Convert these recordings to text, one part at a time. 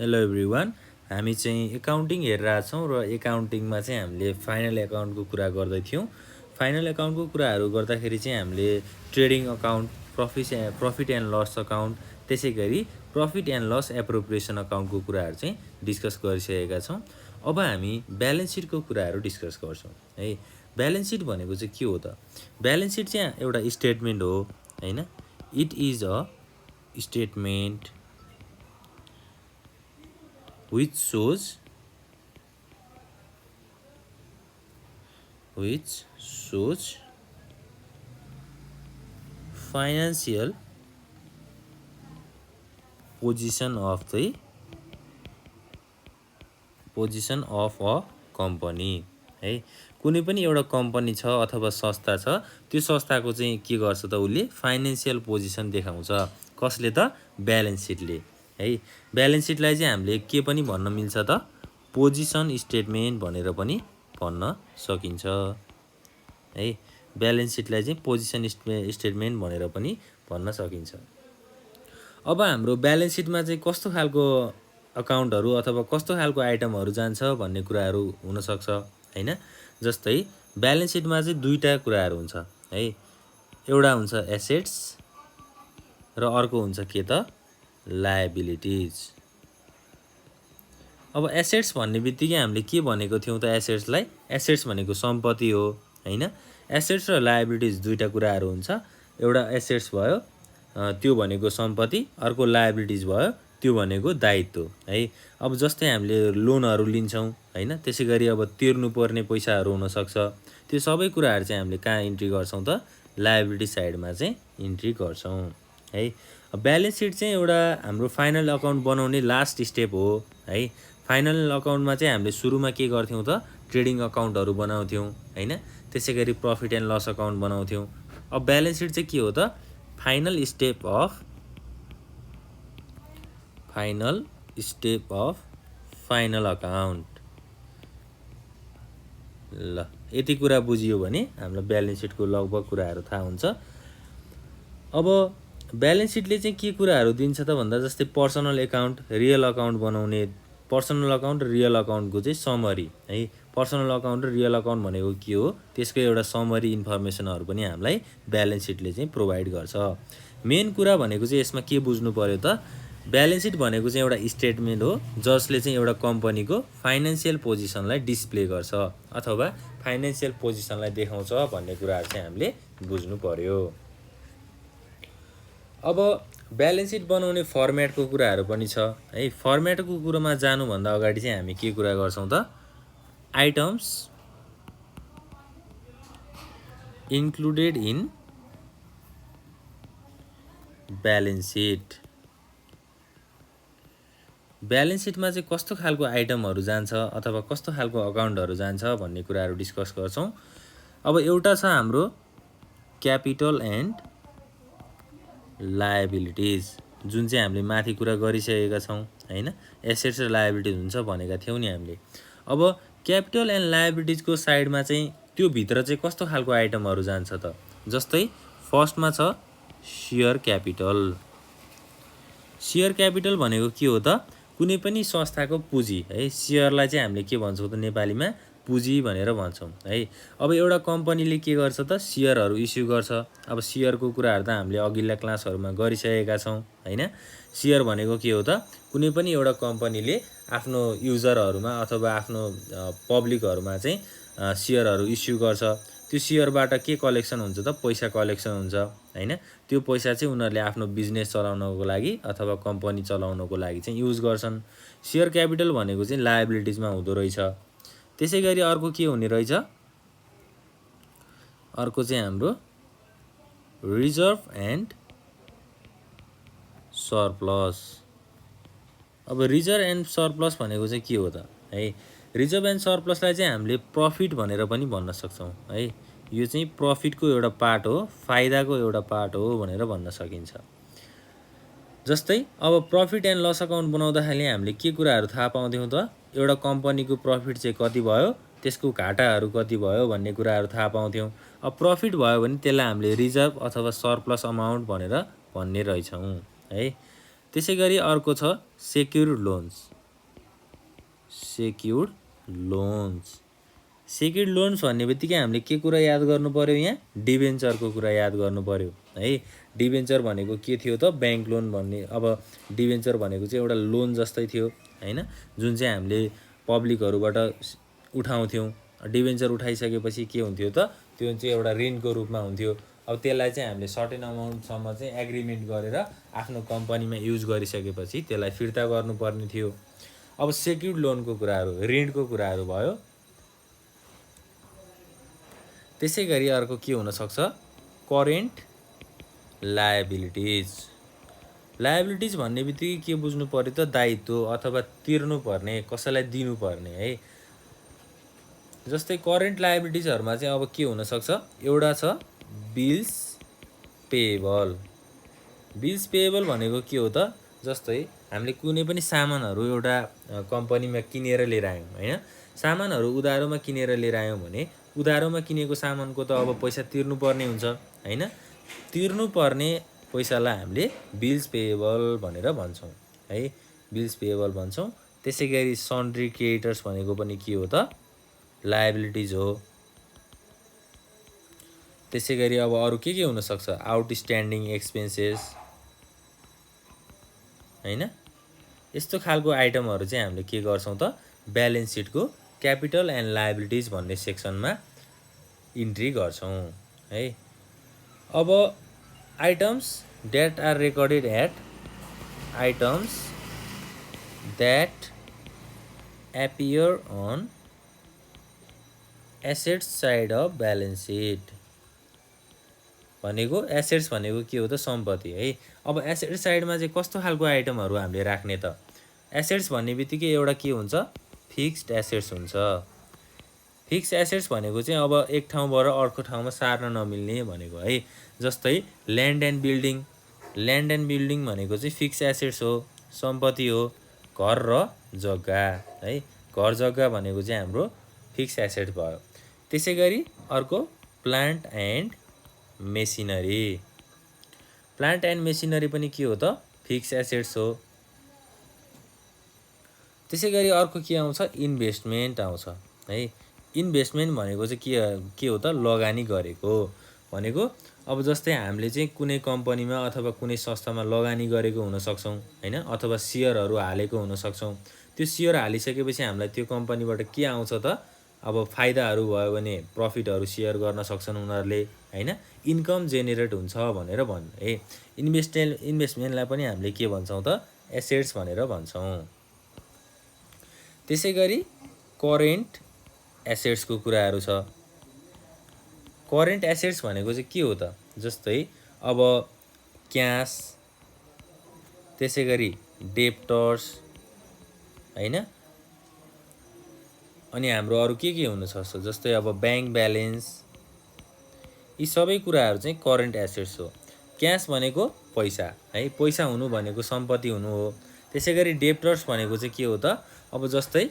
Hello everyone, हामी चाहिँ accounting हेरिरहेछौँ र एकाउन्टिङमा चाहिँ हामीले फाइनल एकाउन्टको कुरा गर्दै थियौँ। फाइनल एकाउन्टको कुराहरू गर्दाखेरि चाहिँ हामीले trading account, profit and loss account, त्यसै गरी प्रफिट एन्ड लस एप्रोप्रिएसन अकाउन्टको कुराहरू चाहिँ डिस्कस गरिसकेका छौँ। अब हामी ब्यालेन्स सिटको कुराहरू डिस्कस गर्छौँ है। ब्यालेन्स सिट भनेको चाहिँ के हो त? ब्यालेन्स सिट चाहिँ एउटा स्टेटमेन्ट हो हैन। It is a statement which shows financial position of a company है। कुनै पनि एउटा कम्पनी छ अथवा संस्था छ, त्यो संस्थाको चाहिँ के गर्छ त उसले फाइनान्शियल पोजिसन देखाउँछ। कसले त? ब्यालेन्स सिटले है। ब्यालेन्स सिटलाई चाहिँ हामीले के पनि भन्न मिल्छ त? पोजिसन स्टेटमेन्ट भनेर पनि भन्न सकिन्छ है। ब्यालेन्स सिटलाई चाहिँ पोजिसन स्टेटमेन्ट भनेर पनि भन्न सकिन्छ। अब हाम्रो ब्यालेन्स सिटमा चाहिँ कस्तो खालको अकाउन्टहरू अथवा कस्तो खालको आइटमहरू जान्छ भन्ने कुराहरू हुन सक्छ हैन। जस्तै ब्यालेन्स सिटमा चाहिँ दुईटा कुराहरू हुन्छ है। एउटा हुन्छ एसेट्स र अर्को हुन्छ के त? लायबिलिटिज। अब एसेट्स भन्ने बित्तिकै हामीले के भनेको थियौँ त? एसेट्सलाई एसेट्स भनेको सम्पत्ति हो हैन। एसेट्स र लायबिलिटिज दुईटा कुराहरू हुन्छ। एउटा एसेट्स भयो त्यो भनेको सम्पत्ति, अर्को लायबिलिटिज भयो त्यो भनेको दायित्व है। अब जस्तै हामीले लोनहरू लिन्छौँ हैन, त्यसै गरी अब तिर्नुपर्ने पैसाहरू हुन सक्छ। त्यो सबै कुराहरू चाहिँ हामीले कहाँ इन्ट्री गर्छौँ त? लायबिलिटी साइडमा चाहिँ इन्ट्री गर्छौँ है। ब्यालेन्स सिट चाहिँ एउटा हाम्रो फाइनल अकाउन्ट बनाउने लास्ट स्टेप हो है। फाइनल अकाउन्टमा चाहिँ हामीले सुरुमा के गर्थ्यौँ त? ट्रेडिङ अकाउन्टहरू बनाउँथ्यौँ हैन। त्यसै गरी प्रफिट एन्ड लस अकाउन्ट बनाउँथ्यौँ। अब ब्यालेन्स सिट चाहिँ के हो त? Final step of final account. ल, यति कुरा बुझियो भने हाम्रो ब्यालेन्स सिटको लगभग कुराहरू थाहा हुन्छ। अब ब्यालेन्स सिटले चाहिँ के कुराहरू दिन्छ त भन्दा, जस्तै पर्सनल एकाउन्ट, रियल अकाउन्ट बनाउने। पर्सनल अकाउन्ट र रियल अकाउन्टको चाहिँ समरी है। पर्सनल अकाउन्ट र रियल अकाउन्ट भनेको के हो, त्यसको एउटा समरी इन्फर्मेसनहरू पनि हामीलाई ब्यालेन्स सिटले चाहिँ प्रोभाइड गर्छ। मेन कुरा भनेको चाहिँ यसमा के बुझ्नु पर्यो त? ब्यालेन्स सिट भनेको चाहिँ एउटा स्टेटमेन्ट हो जसले चाहिँ एउटा कम्पनीको फाइनान्शियल पोजिसनलाई डिस्प्ले गर्छ अथवा फाइनान्शियल पोजिसनलाई देखाउँछ भन्ने कुराहरू चाहिँ हामीले बुझ्नु पर्यो। अब ब्यालेन्स सिट बनाउने फर्मेटको कुराहरू पनि छ है। फर्मेटको कुरामा जानुभन्दा अगाडि चाहिँ हामी के कुरा गर्छौँ त? Items included in balance seat. Balance सिटमा चाहिँ कस्तो खालको आइटमहरू जान्छ अथवा कस्तो खालको अकाउन्टहरू जान्छ भन्ने कुराहरू डिस्कस गर्छौँ। अब एउटा छ हाम्रो क्यापिटल एन्ड लायबिलिटिज, जुन चाहिँ हामीले माथि कुरा गरिसकेका छौँ हैन। एसेट्स र लायबिलिटिज हुन्छ भनेका थियौँ नि हामीले। अब क्यापिटल एन्ड लायबिलिटिजको साइडमा चाहिँ त्यो भित्र चाहिँ कस्तो खालको आइटमहरू जान्छ त? जस्तै फर्स्टमा छ सेयर क्यापिटल। सेयर क्यापिटल भनेको के हो त? कुनै पनि संस्थाको पुँजी है। सेयरलाई चाहिँ हामीले के भन्छौँ त? नेपालीमा पुँजी भनेर भन्छौँ है। अब एउटा कम्पनीले के गर्छ त? सेयरहरू इस्यु गर्छ। अब सेयरको कुराहरू त हामीले अघिल्ला क्लासहरूमा गरिसकेका छौँ हैन। सेयर भनेको के हो त? कुनै पनि एउटा कम्पनीले आफ्नो युजरहरूमा अथवा आफ्नो पब्लिकहरूमा चाहिँ सेयरहरू इस्यु गर्छ। त्यो सेयरबाट के कलेक्सन हुन्छ त? पैसा कलेक्सन हुन्छ हैन। त्यो पैसा चाहिँ उनीहरूले आफ्नो बिजनेस चलाउनको लागि अथवा कम्पनी चलाउनको लागि चाहिँ युज गर्छन्। सेयर क्यापिटल भनेको चाहिँ लायबिलिटिजमा हुँदो रहेछ। त्यसै गरी अर्को के हुने रहेछ? अर्को चाहिँ हाम्रो रिजर्भ एन्ड सरप्लस। अब रिजर्भ एन्ड सरप्लस भनेको चाहिँ के हो त है? रिजर्भ एन्ड सरप्लसलाई चाहिँ हामीले प्रफिट भनेर पनि भन्न सक्छौँ है। यो चाहिँ प्रफिटको एउटा पार्ट हो, फाइदाको एउटा पार्ट हो भनेर भन्न सकिन्छ। जस्तै अब प्रफिट एन्ड लस अकाउन्ट बनाउँदाखेरि हामीले के कुराहरू थाहा पाउँथ्यौँ त? एउटा कम्पनीको प्रफिट चाहिँ कति भयो, त्यसको घाटाहरू कति भयो भन्ने कुराहरू थाहा पाउँथ्यौँ। अब प्रफिट भयो भने त्यसलाई हामीले रिजर्भ अथवा सरप्लस अमाउन्ट भनेर भन्ने रहेछौँ है। त्यसै गरी अर्को छ secured loans. Secured loans secured loans भन्ने बित्तिकै हामीले के कुरा याद गर्नु पर्यो? यहाँ डिबेन्चरको कुरा याद गर्नु पर्यो है। डिबेन्चर भनेको के थियो त? ब्याङ्क लोन भन्ने। अब डिबेन्चर भनेको चाहिँ एउटा लोन जस्तै थियो हैन, जुन चाहिँ हामीले पब्लिकहरूबाट उठाउँथ्यौँ। डिबेन्चर उठाइसकेपछि के हुन्थ्यो त? त्यो चाहिँ एउटा ऋणको रूपमा हुन्थ्यो। अब त्यसलाई चाहिँ हामीले सर्टेन अमाउन्टसम्म चाहिँ एग्रिमेन्ट गरेर आफ्नो कम्पनीमा युज गरिसकेपछि त्यसलाई फिर्ता गर्नुपर्ने थियो। अब सेक्युर्ड लोनको कुराहरू, ऋणको कुराहरू भयो। त्यसै गरी अर्को के हुनसक्छ? Current liabilities. लायबिलिटिज भन्ने बित्तिकै के बुझ्नु पर्यो त? दायित्व अथवा तिर्नुपर्ने, कसैलाई दिनुपर्ने है। जस्तै करेन्ट लायबिलिटिजहरूमा चाहिँ अब के हुनसक्छ? एउटा छ बिल्स पेएबल। बिल्स पेएबल भनेको के हो त? जस्तै हामीले कुनै पनि सामानहरू एउटा कम्पनीमा किनेर लिएर आयौँ हैन, सामानहरू उधारोमा किनेर लिएर आयौँ भने उधारोमा किनेको सामानको त अब पैसा तिर्नुपर्ने हुन्छ हैन। तिर्नुपर्ने पैसालाई हामीले बिल्स पेएबल भनेर भन्छौँ है, बिल्स पेएबल भन्छौँ। त्यसै गरी सन्ड्री क्रेडिटर्स भनेको पनि के हो त? लायबिलिटिज हो। त्यसै गरी अब अरू के हुनसक्छ? आउटस्ट्यान्डिङ एक्सपेन्सेस हैन। यस्तो खालको आइटमहरू चाहिँ हामीले के गर्छौँ त? ब्यालेन्स सिटको क्यापिटल एन्ड लायबिलिटिज भन्ने सेक्सनमा इन्ट्री गर्छौँ है। अब items that are recorded at items that appear on assets side of balance sheet भनेको, एसेट्स भनेको के हो त? सम्पत्ति है। अब एसेट साइडमा चाहिँ कस्तो खालको आइटमहरू हामीले राख्ने त? एसेट्स भन्ने बित्तिकै एउटा के हुन्छ? फिक्स्ड एसेट्स हुन्छ। फिक्स्ड एसेट्स भनेको चाहिँ अब एक ठाउँबाट अर्को ठाउँमा सार्न नमिल्ने भनेको है। जस्तै land and building. Land and building भनेको चाहिँ फिक्स्ड एसेट्स हो, सम्पत्ति हो। घर र जग्गा है, घर जग्गा भनेको चाहिँ हाम्रो फिक्स्ड एसेट भयो। त्यसै गरी अर्को plant and machinery. Plant and machinery पनि के हो त? फिक्स्ड एसेट्स हो। त्यसै गरी अर्को के आउँछ? इन्भेस्टमेन्ट आउँछ है। इन्भेस्टमेन्ट भनेको चाहिँ के हो त? लगानी गरेको भनेको। अब जस्तै हामीले चाहिँ कुनै कम्पनीमा अथवा कुनै संस्थामा लगानी गरेको हुन सक्छौँ हैन, अथवा सेयरहरू हालेको हुन सक्छौँ। त्यो सेयर हालिसकेपछि हामीलाई त्यो कम्पनीबाट के आउँछ त? अब फाइदाहरू भयो भने प्रफिटहरू सेयर गर्न सक्छन् उनीहरूले हैन, इन्कम जेनेरेट हुन्छ भनेर है। इन्भेस्टमेन्टलाई पनि हामीले के भन्छौँ त? एसेट्स भनेर भन्छौँ। त्यसै गरी करेन्ट एसेट्सको कुराहरू छ। करेन्ट एसेट्स भनेको चाहिँ के हो त? जस्तै अब क्यास, त्यसै गरी डेप्टर्स हैन, अनि हाम्रो अरू के हुन सक्छ? जस्तै अब ब्याङ्क ब्यालेन्स। यी सबै कुराहरू चाहिँ करेन्ट एसेट्स हो। क्यास भनेको पैसा है, पैसा हुनु भनेको सम्पत्ति हुनु हो। त्यसै गरी डेप्टर्स भनेको चाहिँ के हो त? अब जस्तै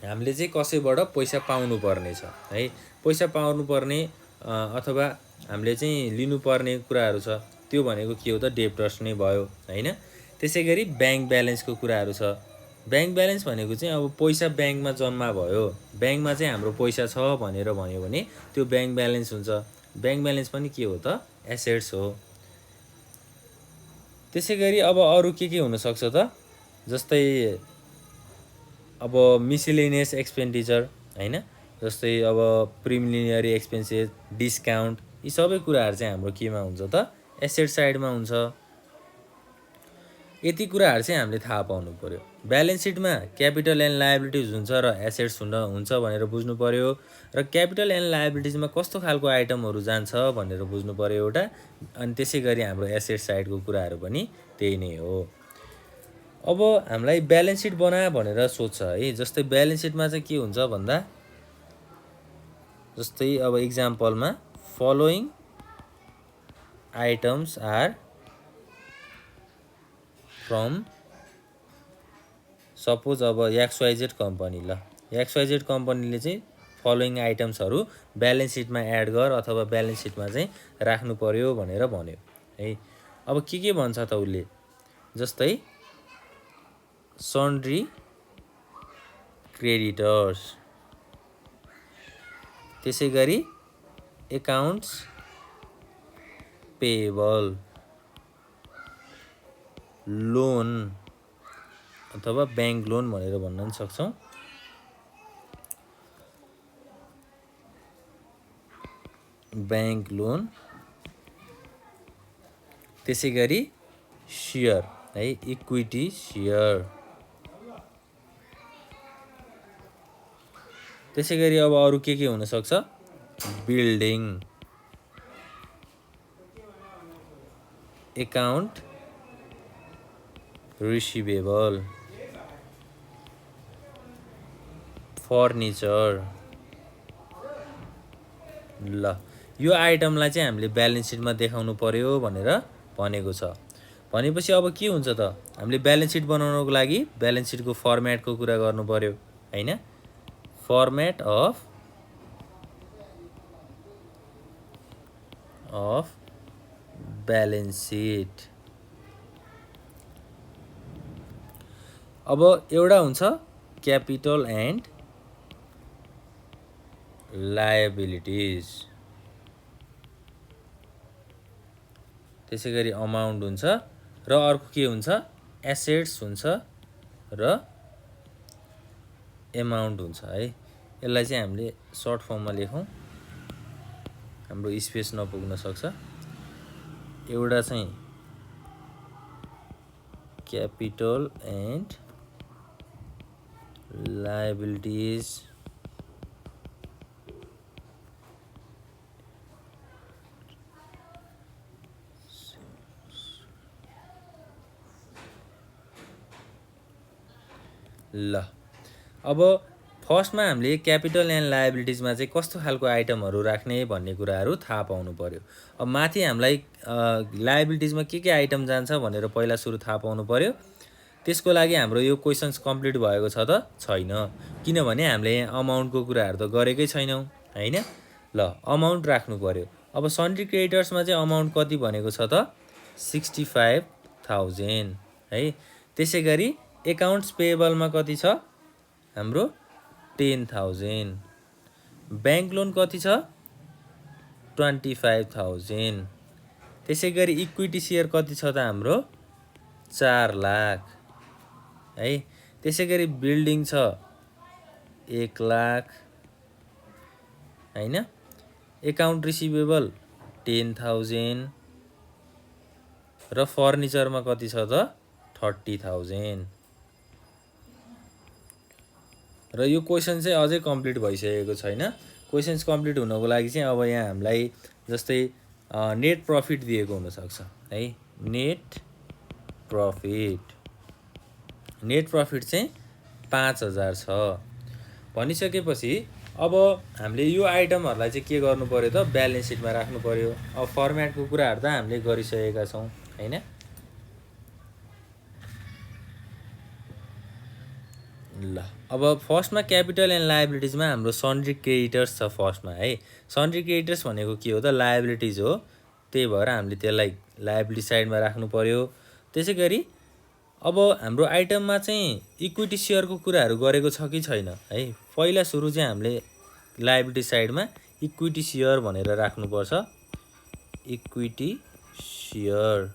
हामीले चाहिँ कसैबाट पैसा पाउनु पर्ने छ है, पैसा पाउनु पर्ने अथवा हामीले चाहिँ लिनुपर्ने कुराहरू छ, त्यो भनेको के हो त? डेप्टर्स नै भयो हैन। त्यसै गरी ब्याङ्क ब्यालेन्सको कुराहरू छ। ब्याङ्क ब्यालेन्स भनेको चाहिँ अब पैसा ब्याङ्कमा जम्मा भयो, ब्याङ्कमा चाहिँ हाम्रो पैसा छ भनेर भन्यो भने त्यो ब्याङ्क ब्यालेन्स हुन्छ। ब्याङ्क ब्यालेन्स पनि के हो त? एसेट्स हो। त्यसै गरी अब अरू के हुनसक्छ त? जस्तै अब मिसलेनियस एक्सपेन्डिचर हैन, जस्तै अब प्रिलिमिनरी एक्सपेन्सेस, डिस्काउन्ट, यी सबै कुराहरू चाहिँ हाम्रो केमा हुन्छ त? एसेट साइडमा हुन्छ। यति कुराहरू चाहिँ हामीले थाहा पाउनु पर्यो। ब्यालेन्स सिटमा क्यापिटल एन्ड लायबिलिटिज हुन्छ र एसेट्स हुन्छ भनेर बुझ्नु पर्यो, र क्यापिटल एन्ड लायबिलिटिजमा कस्तो खालको आइटमहरू जान्छ भनेर बुझ्नु पर्यो एउटा। अनि त्यसै गरी हाम्रो एसेट साइडको कुराहरू पनि त्यही नै हो। अब हामीलाई ब्यालेन्स सिट बना भनेर सोध्छ है। जस्तै ब्यालेन्स सिटमा चाहिँ के हुन्छ भन्दा, जस्तै अब इक्जाम्पलमा following items are from, suppose अब XYZ कम्पनी, ल XYZ कम्पनीले चाहिँ फलोइङ आइटम्सहरू ब्यालेन्स सिटमा एड गर अथवा ब्यालेन्स सिटमा चाहिँ राख्नु पर्यो भनेर भन्यो है। अब के भन्छ त उसले? जस्तै सन्ड्री क्रेडिटर्स, त्यसै गरी एकाउन्ट्स पेएबल, लोन अथवा ब्याङ्क लोन भनेर भन्न पनि सक्छौँ। ब्याङ्क लोन, त्यसै गरी सेयर है, इक्विटी सेयर। त्यसै गरी अब अरू के हुन सक्छ? Building, account receivable, furniture. ल यो आइटमलाई चाहिँ हामीले ब्यालेन्स सिटमा देखाउनु पर्यो भनेर भनेको छ। भनेपछि अब के हुन्छ त? हामीले ब्यालेन्स सिट बनाउनको लागि ब्यालेन्स सिटको फर्मेटको कुरा गर्नु पर्यो हैन? Format of balance seat. अब एउटा हुन्छ क्यापिटल एन्ड लायबिलिटिज, त्यसै गरी अमाउन्ट हुन्छ र अर्को के हुन्छ? एसेट्स हुन्छ र एमाउन्ट हुन्छ है। यसलाई चाहिँ हामीले सर्ट फर्ममा लेखौँ, हाम्रो स्पेस नपुग्न सक्छ। एउटा चाहिँ क्यापिटल एन्ड लायबिलिटिज, ल अब फर्स्टमा हामीले क्यापिटल एन्ड लायबिलिटिजमा चाहिँ कस्तो खालको आइटमहरू राख्ने भन्ने कुराहरू थाहा पाउनु पर्यो। अब माथि हामीलाई लायबिलिटिजमा के आइटम जान्छ भनेर पहिला सुरु थाहा पाउनु पर्यो। त्यसको लागि हाम्रो यो क्वेसन्स कम्प्लिट भएको छ त? छैन, किनभने हामीले यहाँ अमाउन्टको कुराहरू त गरेकै छैनौँ हैन? ल अमाउन्ट राख्नु पर्यो। अब सन्ड्री क्रेडिटर्समा चाहिँ अमाउन्ट कति भनेको छ त? 65,000 है। त्यसै गरी एकाउन्ट्स पेएबलमा कति छ? हाम्रो 10,000। ब्याङ्क लोन कति छ? 25,000। त्यसै गरी इक्विटी सेयर कति छ त? हाम्रो 4 लाख है। त्यसै गरी बिल्डिङ छ 1 लाख हैन? एकाउन्ट रिसिभेबल 10,000 र फर्निचरमा कति छ त? 30,000। र यो क्वेसन चाहिँ अझै कम्प्लिट भइसकेको छैन। क्वेसन्स कम्प्लिट हुनको लागि चाहिँ अब यहाँ हामीलाई जस्तै नेट प्रफिट दिएको हुनसक्छ है। नेट प्रफिट चाहिँ 5,000 छ। भनिसकेपछि अब हामीले यो आइटमहरूलाई चाहिँ के गर्नु पर्यो त? ब्यालेन्स सिटमा राख्नु पर्यो। अब फर्मेटको कुराहरू त हामीले गरिसकेका छौँ हैन? ल अब फर्स्टमा क्यापिटल एन्ड लायबिलिटिजमा हाम्रो सन्ड्री क्रेडिटर्स छ फर्स्टमा है। सन्ड्री क्रेडिटर्स भनेको के हो त? लायबिलिटिज हो। त्यही भएर हामीले त्यसलाई लायबिलिटी साइडमा राख्नु पर्यो। त्यसै गरी अब हाम्रो आइटममा चाहिँ इक्विटी सेयरको कुराहरू गरेको छ कि छैन है? पहिला सुरु चाहिँ हामीले लायबिलिटी साइडमा इक्विटी सेयर भनेर राख्नुपर्छ। इक्विटी सेयर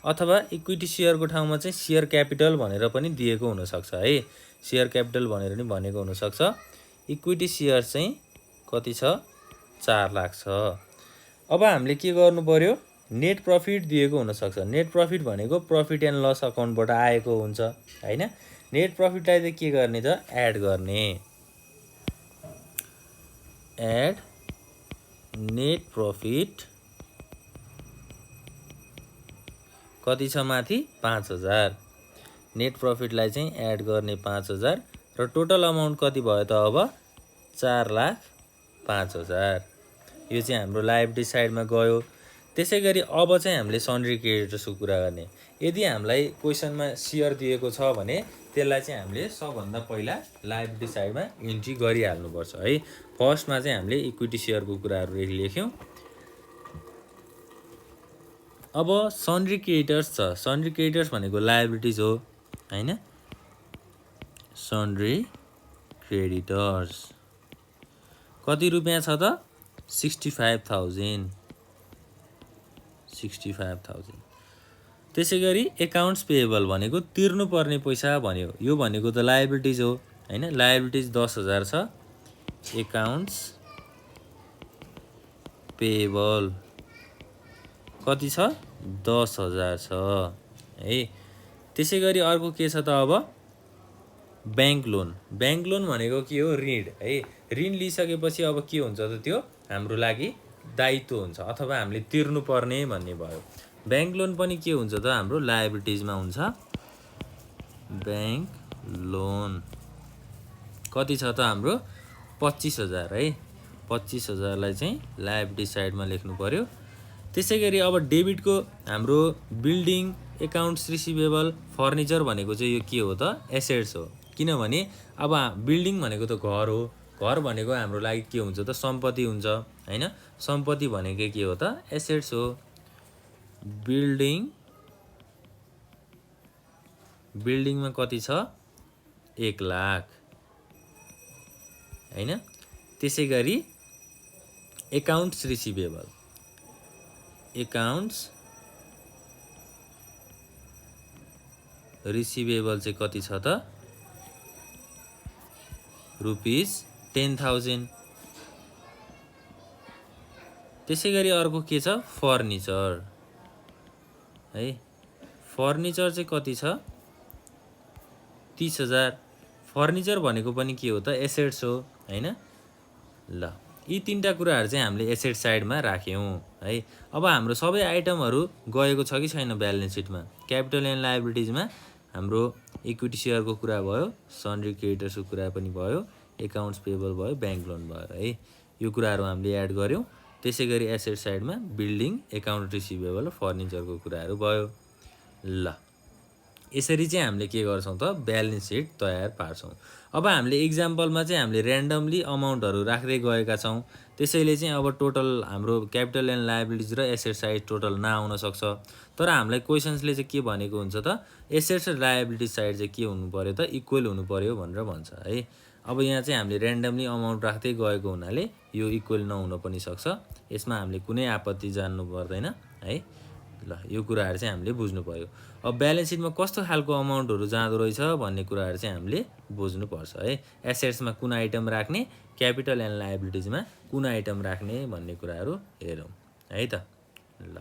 अथवा इक्विटी सेयरको ठाउँमा चाहिँ सेयर क्यापिटल भनेर पनि दिएको हुनसक्छ है। सेयर क्यापिटल भनेर पनि भनेको हुनसक्छ। इक्विटी सेयर चाहिँ कति छ? 4 लाख छ। अब हामीले के गर्नु पर्यो? नेट प्रफिट दिएको हुनसक्छ। नेट प्रफिट भनेको प्रफिट एन्ड लस अकाउन्टबाट आएको हुन्छ हैन? नेट प्रफिटलाई चाहिँ के गर्ने त? एड गर्ने। एड नेट प्रफिट कति छ माथि? 5,000। नेट प्रफिटलाई चाहिँ एड गर्ने 5,000 र टोटल अमाउन्ट कति भयो त अब? 4,05,000। यो चाहिँ हाम्रो लायबिलिटी साइडमा गयो। त्यसै गरी अब चाहिँ हामीले सन्ड्री क्रेडिटर्सको कुरा गर्ने। यदि हामीलाई क्वेसनमा सेयर दिएको छ भने त्यसलाई चाहिँ हामीले सबभन्दा पहिला लायबिलिटी साइडमा इन्ट्री गरिहाल्नुपर्छ है। फर्स्टमा चाहिँ हामीले इक्विटी सेयरको कुराहरू लेख्यौँ। अब सन्ड्री क्रेडिटर्स छ। सन्ड्री क्रेडिटर्स भनेको लायबिलिटिज हो हैन। सन्ड्री क्रेडिटर्स कति रुपियाँ छ त 65,000 65,000। त्यसैगरी एकाउन्ट्स पेएबल भनेको तिर्नुपर्ने पैसा भन्यो। यो भनेको त लायबिलिटिज हो हैन। लायबिलिटिज 10,000 छ। एकाउन्ट्स पेएबल कति छ 10,000 छ है। त्यसैगरी अर्को के छ त अब बैंक लोन। बैंक लोन भनेको के हो ऋण है। ऋण लिइसकेपछि अब के हुन्छ त त्यो हाम्रो लागि दायित्व हुन्छ अथवा हामीले तिर्नुपर्ने भन्ने भयो। बैंक लोन पनि के हुन्छ त हाम्रो लायबिलिटिजमा हुन्छ। बैंक लोन कति छ त हाम्रो 25,000 है। 25,000 लाई चाहिँ लायबिलिटी साइडमा लेख्नु पर्यो। त्यसैगरी अब डेबिटको हाम्रो बिल्डिङ एकाउन्ट्स रिसिभेबल फर्निचर भनेको चाहिँ यो के हो त एसेट्स हो। किनभने अब बिल्डिङ भनेको त घर हो। घर भनेको हाम्रो लागि के हुन्छ त सम्पत्ति हुन्छ हैन। सम्पत्ति भनेको के हो त एसेट्स हो। बिल्डिङमा कति छ 1 लाख हैन। त्यसैगरी एकाउन्ट्स रिसिभेबल चाहिँ कति छ त रुपीस 10,000। त्यसैगरी अर्को के छ फर्निचर है। फर्निचर चाहिँ कति छ 30,000। फर्निचर भनेको पनि के हो त एसेट्स हो हैन। ल यी तीनटा कुराहरु चाहिँ हामीले एसेट साइडमा राख्यौं है। अब हाम्रो सबै आइटमहरु गएको छ कि छैन ब्यालेन्स सिटमा। क्यापिटल एन्ड लायबिलिटिजमा हाम्रो इक्विटी शेयरको कुरा भयो, सन्ड्री क्रेडिटर्सको कुरा पनि भयो, एकाउन्ट्स पेएबल भयो, बैंक लोन भयो है। यो कुराहरु हामीले एड गर्यौं। त्यसैगरी एसेट साइडमा बिल्डिङ एकाउन्ट रिसिभेबल फर्निचरको कुराहरु भयो। ल यसरी चाहिँ हामीले के गर्छौं त ब्यालेन्स सिट तयार पार्छौं। अब हामीले एक्जाम्पलमा चाहिँ हामीले र्यान्डमली अमाउन्टहरु राख्दै गएका छौं। त्यसैले चाहिँ अब टोटल हाम्रो क्यापिटल एन्ड लायबिलिटिज र एसेट साइड टोटल नआउन सक्छ। तर हामीलाई क्वेशन्सले चाहिँ के भनेको हुन्छ त एसेट्स र लायबिलिटिज साइड चाहिँ के हुनु पर्यो त इक्वल हुनु पर्यो भनेर भन्छ है। अब यहाँ चाहिँ हामीले र्यान्डमली अमाउन्ट राख्दै गएको हुनाले यो इक्वल नहुन पनि सक्छ। यसमा हामीले कुनै आपत्ति जान्नु पर्दैन है। ल यो कुराहरु चाहिँ हामीले बुझ्नु पर्यो। अब ब्यालेन्स सिटमा कस्तो खालको अमाउन्टहरु जाँदो रहेछ भन्ने कुराहरु चाहिँ हामीले बुझ्नु पर्छ है। एसेट्समा कुन आइटम राख्ने, क्यापिटल एन्ड लायबिलिटिजमा कुन आइटम राख्ने भन्ने कुराहरु हेरौं है त। ल